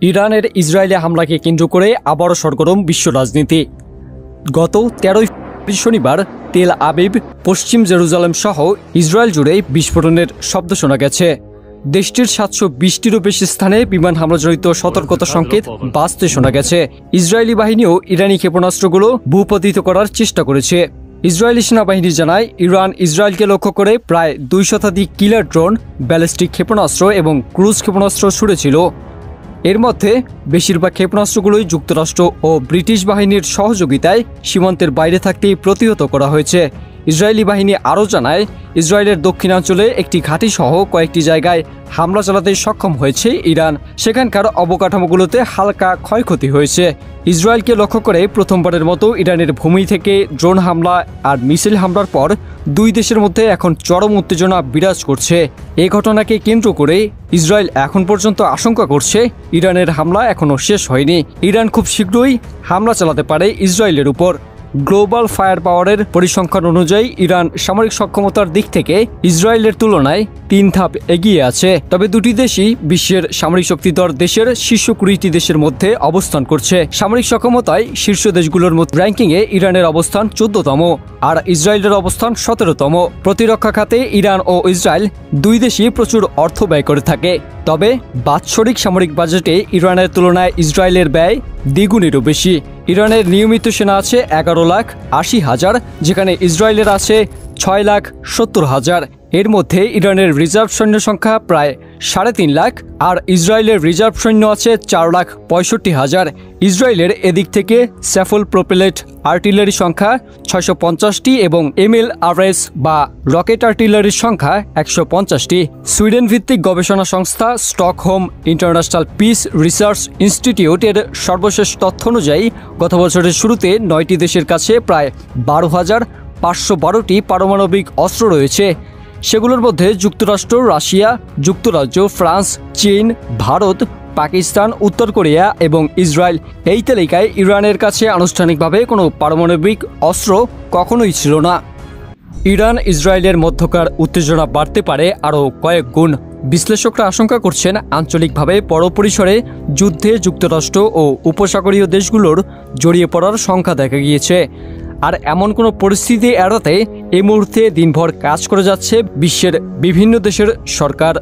ইরানের ইসরায়েলে হামলাকে কেন্দ্র করে আবারও সরগরম বিশ্ব রাজনীতি। গত 13 শনিবার তেল আবিব, পশ্চিম জেরুজালেম সহ ইসরায়েল জুড়ে বিস্ফোরণের শব্দ শোনা গেছে। দেশটির 720টিরও বেশি স্থানে বিমান হামলাজনিত সতর্কতা সংকেত বাজতে শোনা গেছে। ইসরায়েলি বাহিনীও ইরানি ক্ষেপণাস্ত্রগুলো ভূপাতিত করার চেষ্টা করেছে। ইসরায়েলি সেনাবাহিনী জানায়, ইরান ইসরায়েলকে লক্ষ্য করে প্রায় 2 শতাধিক কিলার ড্রোন, ব্যালিস্টিক ক্ষেপণাস্ত্র এবং ক্রুজ ক্ষেপণাস্ত্র ছুড়েছিল। এর মধ্যে বেশিরভাগ ক্ষেপণাস্ত্রগুলোই যুক্তরাষ্ট্র ও ব্রিটিশ বাহিনীর সহযোগিতায় সীমান্তের বাইরে থাকতেই প্রতিহত করা হয়েছে। ইসরায়েলি বাহিনী আরও জানায়, ইসরায়েলের দক্ষিণাঞ্চলে একটি ঘাঁটি সহ কয়েকটি জায়গায় হামলা চালাতে সক্ষম হয়েছে ইরান। সেখানকার অবকাঠামোগুলোতে হালকা ক্ষয়ক্ষতি হয়েছে। ইসরায়েলকে লক্ষ্য করে প্রথমবারের মতো ইরানের ভূমি থেকে ড্রোন হামলা আর মিসাইল হামলার পর দুই দেশের মধ্যে এখন চরম উত্তেজনা বিরাজ করছে। এই ঘটনাকে কেন্দ্র করে ইসরায়েল এখন পর্যন্ত আশঙ্কা করছে, ইরানের হামলা এখনও শেষ হয়নি। ইরান খুব শীঘ্রই হামলা চালাতে পারে ইসরায়েলের উপর। গ্লোবাল ফায়ার পাওয়ারের পরিসংখ্যান অনুযায়ী ইরান সামরিক সক্ষমতার দিক থেকে ইসরায়েলের তুলনায় 3 ধাপ এগিয়ে আছে। তবে দুটি দেশই বিশ্বের সামরিক শক্তিধর দেশের শীর্ষ 20টি দেশের মধ্যে অবস্থান করছে। সামরিক সক্ষমতায় শীর্ষ দেশগুলোর মধ্যে র্যাঙ্কিংয়ে ইরানের অবস্থান 14তম আর ইসরায়েলের অবস্থান 17তম। প্রতিরক্ষা খাতে ইরান ও ইসরায়েল দুই দেশই প্রচুর অর্থ ব্যয় করে থাকে। তবে বাৎসরিক সামরিক বাজেটে ইরানের তুলনায় ইসরায়েলের ব্যয় দ্বিগুণেরও বেশি। ইরানের নিয়মিত সেনা আছে 11,80,000, যেখানে ইসরায়েলের আছে 6,70,000। এর মধ্যে ইরানের রিজার্ভ সৈন্য সংখ্যা প্রায় 3.5 লাখ আর ইসরায়েলের রিজার্ভ সৈন্য আছে 4,65,000। ইসরায়েলের এদিক থেকে স্যাফল প্রোপেলেট আর্টিলারি সংখ্যা 650টি এবং MLRS বা রকেট আর্টিলারির সংখ্যা 150টি। সুইডেন ভিত্তিক গবেষণা সংস্থা স্টকহোম ইন্টারন্যাশনাল পিস রিসার্চ ইনস্টিটিউটের সর্বশেষ তথ্য অনুযায়ী গত বছরের শুরুতে 9টি দেশের কাছে প্রায় 12,512টি পারমাণবিক অস্ত্র রয়েছে। সেগুলোর মধ্যে যুক্তরাষ্ট্র, রাশিয়া, যুক্তরাজ্য, ফ্রান্স, চীন, ভারত, পাকিস্তান, উত্তর কোরিয়া এবং ইসরায়েল। এই তালিকায় ইরানের কাছে আনুষ্ঠানিকভাবে কোনো পারমাণবিক অস্ত্র কখনোই ছিল না। ইরান ইসরায়েলের মধ্যকার উত্তেজনা বাড়তে পারে আরও কয়েক গুণ। বিশ্লেষকরা আশঙ্কা করছেন, আঞ্চলিকভাবে বড় পরিসরে যুদ্ধে যুক্তরাষ্ট্র ও উপসাগরীয় দেশগুলোর জড়িয়ে পড়ার সংখ্যা দেখা গিয়েছে। আর এমন কোনো পরিস্থিতি এড়াতে এই মুহূর্তে দিনভর কাজ করে যাচ্ছে বিশ্বের বিভিন্ন দেশের সরকার।